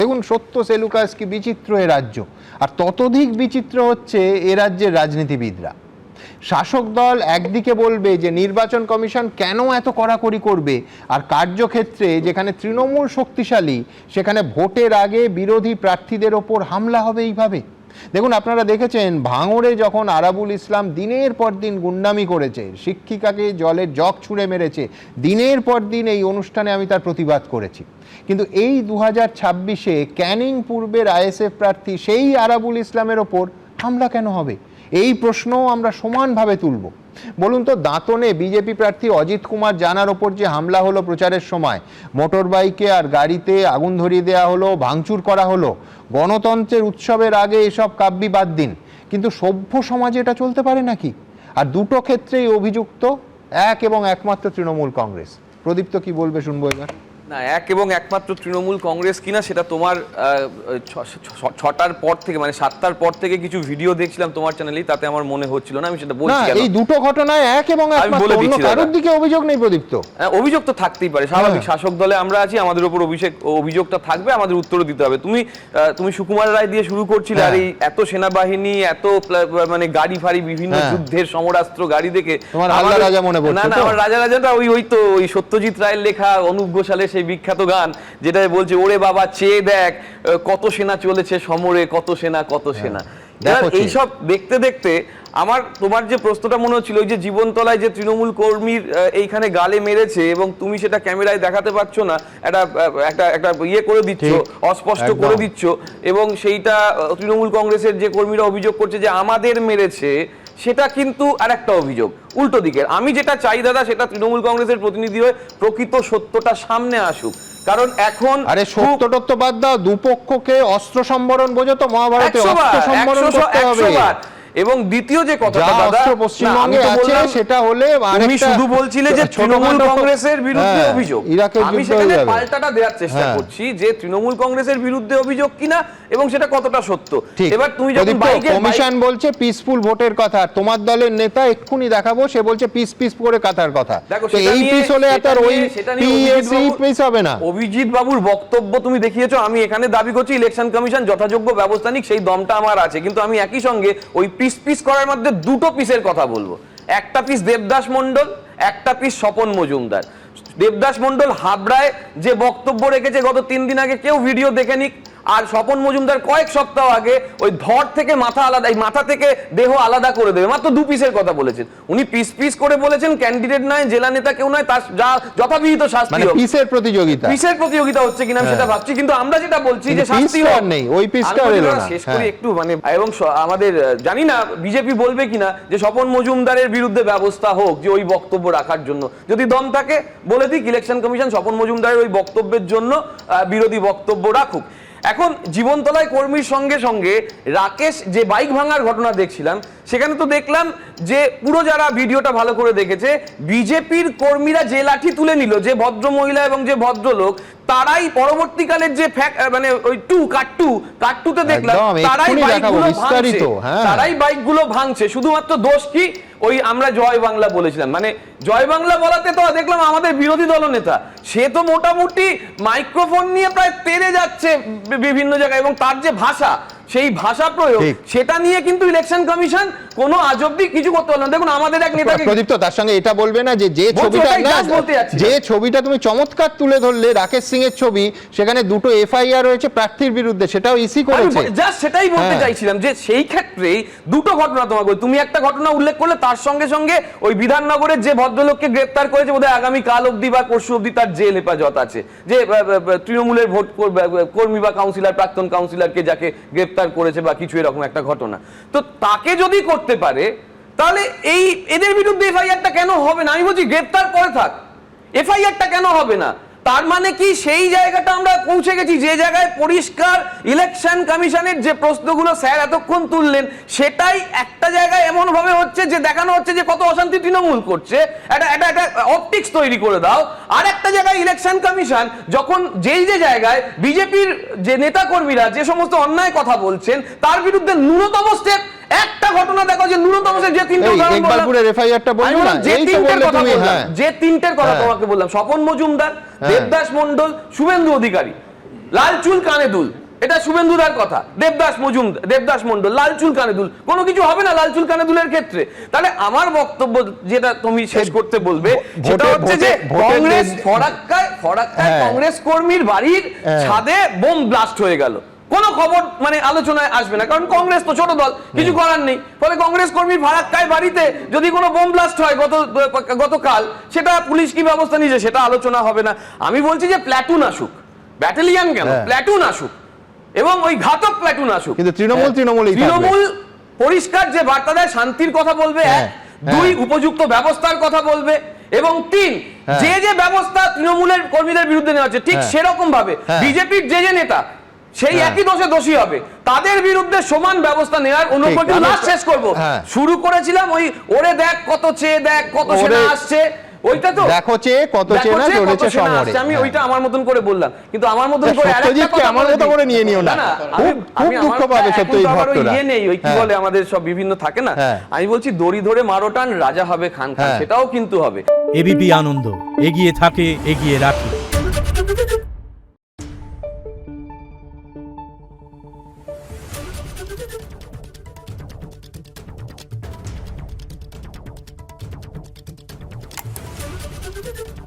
দেখুন, সত্য সেলুকাস কি বিচিত্র এ রাজ্য, আর ততোধিক বিচিত্র হচ্ছে এ রাজ্যের রাজনীতিবিদরা। শাসক দল একদিকে বলবে যে নির্বাচন কমিশন কেন এত কড়াকড়ি করবে, আর কার্যক্ষেত্রে যেখানে তৃণমূল শক্তিশালী সেখানে ভোটের আগে বিরোধী প্রার্থীদের ওপর হামলা হবে এইভাবে। দেখুন, আপনারা দেখেছেন ভাঙড়ে যখন আরাবুল ইসলাম দিনের পর দিন গুন্ডামি করেছে, শিক্ষিকাকে জলের জগ ছুঁড়ে মেরেছে, দিনের পর দিন এই অনুষ্ঠানে আমি তার প্রতিবাদ করেছি। কিন্তু এই 2026-এ ক্যানিং পূর্বের আইএসএফ প্রার্থী সেই আরাবুল ইসলামের ওপর হামলা কেন হবে? এই প্রশ্নও আমরা সমানভাবে তুলব। বলুন তো, দাঁতনে বিজেপি প্রার্থী অজিত কুমার জানার ওপর যে হামলা হলো প্রচারের সময়, মোটর বাইকে আর গাড়িতে আগুন ধরিয়ে দেওয়া হলো, ভাঙচুর করা হলো, গণতন্ত্রের উৎসবের আগে এসব কাব্যি বাদ দিন, কিন্তু সভ্য সমাজে এটা চলতে পারে নাকি? আর দুটো ক্ষেত্রেই অভিযুক্ত এক এবং একমাত্র তৃণমূল কংগ্রেস। প্রদীপ্ত কি বলবে শুনবো এবার। না, এক এবং একমাত্র তৃণমূল কংগ্রেস কিনা সেটা তোমার 6টার পর থেকে, মানে 7টার পর থেকে কিছু ভিডিও দেখছিলাম তোমার চ্যানেলেই, তাতে আমার মনে হচ্ছিল না। আমি সেটা বলছি না, এই দুটো ঘটনায় এক এবং একমাত্র, অন্য কারোর দিকে অভিযোগ নেই প্রদীপ্ত। অভিযোগ তো থাকতেই পারে, স্বাভাবিক, শাসক দলে আমরা আছি, আমাদের উপর অভিযোগটা থাকবে, আমাদের উত্তরও দিতে হবে। তুমি সুকুমার রায় দিয়ে শুরু করছিলে, আর এই এত সেনাবাহিনী, এত মানে গাড়ি ফাড়ি, বিভিন্ন যুদ্ধের সমরাস্ত্র গাড়ি দেখে তোমার রাজা রাজা মনে পড়ছে। না না, আমার রাজা রাজাটা ওই সত্যজিৎ রায়ের লেখা অনুপ ঘোষালের সেই বিখ্যাত গান, যেটা বলছে ওরে বাবা চেয়ে দেখ কত সেনা চলেছে সমরে, কত সেনা কত সেনা। এইসব দেখতে দেখতে তোমার যে প্রশ্নটা মনে হচ্ছিল, ওই যে জীবনতলায় যে তৃণমূল কর্মীর এইখানে গালে মেরেছে এবং তুমি সেটা ক্যামেরায় দেখাতে পারছো না, একটা ইয়ে করে দিচ্ছ, অস্পষ্ট করে দিচ্ছ, এবং সেইটা তৃণমূল কংগ্রেসের যে কর্মীরা অভিযোগ করছে যে আমাদের মেরেছে, সেটা কিন্তু আর একটা অভিযোগ উল্টো দিকের। আমি যেটা চাই দাদা, সেটা তৃণমূল কংগ্রেসের প্রতিনিধি হয়ে প্রকৃত সত্যটা সামনে আসুক, কারণ এখন আরে সত্য তত্ত্ব বাদ দাও, দুপক্ষকে অস্ত্র সম্বরণ বোঝো তো, মহাভারতে অস্ত্র সম্বরণ করতে হবে। এবং দ্বিতীয় যে কথাটা দাদা, পশ্চিমবঙ্গে আছে সেটা হলে তুমি শুধু বলছিলে যে তৃণমূল কংগ্রেসের বিরুদ্ধে অভিযোগ, আমি সেখানে পাল্টাটা দেওয়ার চেষ্টা করছি যে তৃণমূল কংগ্রেসের বিরুদ্ধে অভিযোগ কিনা এবং সেটা কতটা সত্য। এবার তুমি যখন কমিশন বলছে পিসফুল ভোটের কথা, তোমার দলের নেতা এক্ষুনি দেখাবো সে বলছে পিস করে কথার কথা, তো এই পিস হলে আর ওই পিস হবে না। অভিজিৎ বাবুর বক্তব্য তুমি দেখিয়েছো, আমি এখানে দাবি করছি ইলেকশন কমিশন যথাযোগ্য ব্যবস্থা নিক, সেই দমটা আমার আছে, কিন্তু আমি একই সঙ্গে ওই পিস করার মধ্যে দুটো পিসের কথা বলবো। একটা পিস দেবদাস মণ্ডল, একটা পিস স্বপন মজুমদার। দেবদাস মণ্ডল হাবড়ায় যে বক্তব্য রেখেছে গত 3 দিন আগে, কেউ ভিডিও দেখে নিক। আর স্বপন মজুমদার কয়েক সপ্তাহ আগে ওই ধর থেকে মাথা আলাদা, এই মাথা থেকে দেহ আলাদা করে দেবে, মাত্র 2 পিসের কথা বলেছেন উনি। পিস করে বলেছেন ক্যান্ডিডেট নয়, জেলা নেতা কেউ নয়, তার যা যথাবিহিত শাস্তি হোক। পিসের প্রতিযোগিতা হচ্ছে কিনা সেটা ভাবছি, কিন্তু আমরা যেটা বলছি যে শাস্তি নেই, ওই পিসটা এলো না। শেষ করি একটু, মানে এবং আমাদের জানি না বিজেপি বলবে কিনা যে স্বপন মজুমদারের বিরুদ্ধে ব্যবস্থা হোক, যে ওই বক্তব্য রাখার জন্য যদি দম থাকে বলে দিক ইলেকশন কমিশন স্বপন মজুমদারের ওই বক্তব্যের জন্য বিরোধী বক্তব্য রাখুক। এখন জীবনতলায় কর্মীর সঙ্গে সঙ্গে রাকেশ যে বাইক ভাঙার ঘটনা দেখছিলাম, সেখানে তো দেখলাম যে পুরো যারা ভিডিওটা ভালো করে দেখেছে, বিজেপির কর্মীরা যে লাঠি তুলে নিল, যে ভদ্র মহিলা এবং যে ভদ্রলোক, তারাই পরবর্তীকালের যে মানে ওই কাট্টুতে দেখলাম তারাই বাইকগুলো ভাঙছে। শুধুমাত্র দোষ কি, ওই আমরা জয় বাংলা বলেছিলাম, মানে জয় বাংলা বলাতে তো দেখলাম আমাদের বিরোধী দলনেতা সে তো মোটামুটি মাইক্রোফোন নিয়ে প্রায় তেড়ে যাচ্ছে বিভিন্ন জায়গায়, এবং তার যে ভাষা, সেই ভাষা প্রয়োগ, সেটা নিয়ে কিন্তু ইলেকশন কমিশন কোনো আজবদি কিছু করতে পারলো না। দেখুন আমাদের এক নেতাকে প্রদীপ্ত তার সঙ্গে এটা বলবে না যে ছবিটা তুমি চমৎকার তুলে ধরলে, রাকেশ সিং এর ছবি, সেখানে দুটো এফআইআর রয়েছে প্রার্থীর বিরুদ্ধে, সেটাও ইসি করেছে। জাস্ট সেটাই বলতে চাইছিলাম যে সেই ক্ষেত্রেই দুটো ঘটনা তোমাকে, তুমি একটা ঘটনা উল্লেখ করলে, তার সঙ্গে সঙ্গে ওই বিধাননগরের যে ভদ্রলোককে গ্রেফতার করেছে, বোধহয় আগামী কাল অবধি বা পরশু অবধি তার জেল হেফাজত আছে, যে তৃণমূলের ভোট কর্মী বা কাউন্সিলর, প্রাক্তন কাউন্সিলরকে যাকে গ্রেফতার করেছে বা কিছু এরকম একটা ঘটনা, তো তাকে যদি করতে পারে, তাহলে এদের বিরুদ্ধে এফআইআরটা কেন হবে না? আমি বলছি গ্রেফতার করে থাক, এফআইআরটা কেন হবে না? তার মানে কি সেই জায়গাটা আমরা পৌঁছে গেছি যে জায়গায় পরিষ্কার ইলেকশন কমিশনের যে প্রশ্নগুলো স্যার এতক্ষণ তুললেন, সেটাই একটা জায়গায় এমন ভাবে হচ্ছে যে দেখানো হচ্ছে যে কত অশান্তি তৃণমূল করছে, একটা অপটিক্স তৈরি করে দাও। আর একটা জায়গায় ইলেকশন কমিশন যখন যেই যে জায়গায় বিজেপির যে নেতা কর্মীরা যে সমস্ত অন্যায় কথা বলছেন, তার বিরুদ্ধে ন্যূনতম স্টেপ, একটা ঘটনা দেখো যে ন্যূনতম যে তিনটে উদাহরণ বললাম, যে তিনটের কথা তোমাকে বললাম, স্বপন মজুমদার, দেবদাস মণ্ডল, শুভেন্দু অধিকারী, লাল চুল কানে দুল, এটা শুভেন্দুদার কথা, দেবদাস মন্ডল, লাল চুল কানে দুল, কোনো কিছু হবে না লাল চুল কানে দুলের ক্ষেত্রে। তাহলে আমার বক্তব্য যেটা তুমি শেষ করতে বলবে সেটা হচ্ছে যে কংগ্রেস ফরাক্কায় কংগ্রেস কর্মীর বাড়ির ছাদে বোম ব্লাস্ট হয়ে গেল, কোনো খবর মানে আলোচনায় আসবে না, কারণ কংগ্রেস তো ছোট দল, কিছু করার নেই। ফলে কংগ্রেস কর্মীর ফারাক্কায় বাড়িতে যদি কোনো বোম ব্লাস্ট হয় গতকাল, সেটা পুলিশ কি ব্যবস্থা নিয়েছে সেটা আলোচনা হবে না। আমি বলছি যে প্ল্যাটুন আসুক, ব্যাটালিয়ন কেন, প্ল্যাটুন আসুক, এবং ওই ঘাতক প্ল্যাটুন আসুক। কিন্তু তৃণমূল পরিষ্কার যে বার্তা দেয়, শান্তির কথা বলবে, এক, দুই, উপযুক্ত ব্যবস্থার কথা বলবে, এবং তিন, যে যে ব্যবস্থা তৃণমূলের কর্মীদের বিরুদ্ধে নেওয়া হচ্ছে ঠিক সেরকম ভাবে বিজেপির যে নেতা সেই একই দোষে দোষী হবে, তাদের বিরুদ্ধে সমান ব্যবস্থা নেওয়ার অনুমতি। লাস্ট শেষ করব, শুরু করেছিলাম ওই ওরে দেখ কত চেয়ে দেখ কত সেনা আসছে, ওইটা তো দেখো চেয়ে কত চেয়ে না চলেছে সমরে, আমি ওইটা আমার মতন করে বললাম, কিন্তু আমার মতন করে সত্যজিৎকে আমার মতো করে নিয়ে নিও না, খুব দুঃখ পাবে সত্যজিৎ ভক্তরা। ইয়ে নেই, ওই কি বলে আমাদের সব বিভিন্ন থাকে না, আমি বলছি দড়ি ধরে মারো টান, রাজা হবে খান খান, সেটাও কিন্তু হবে। এবিপি আনন্দ, এগিয়ে থাকে, এগিয়ে রাখে। Thank you.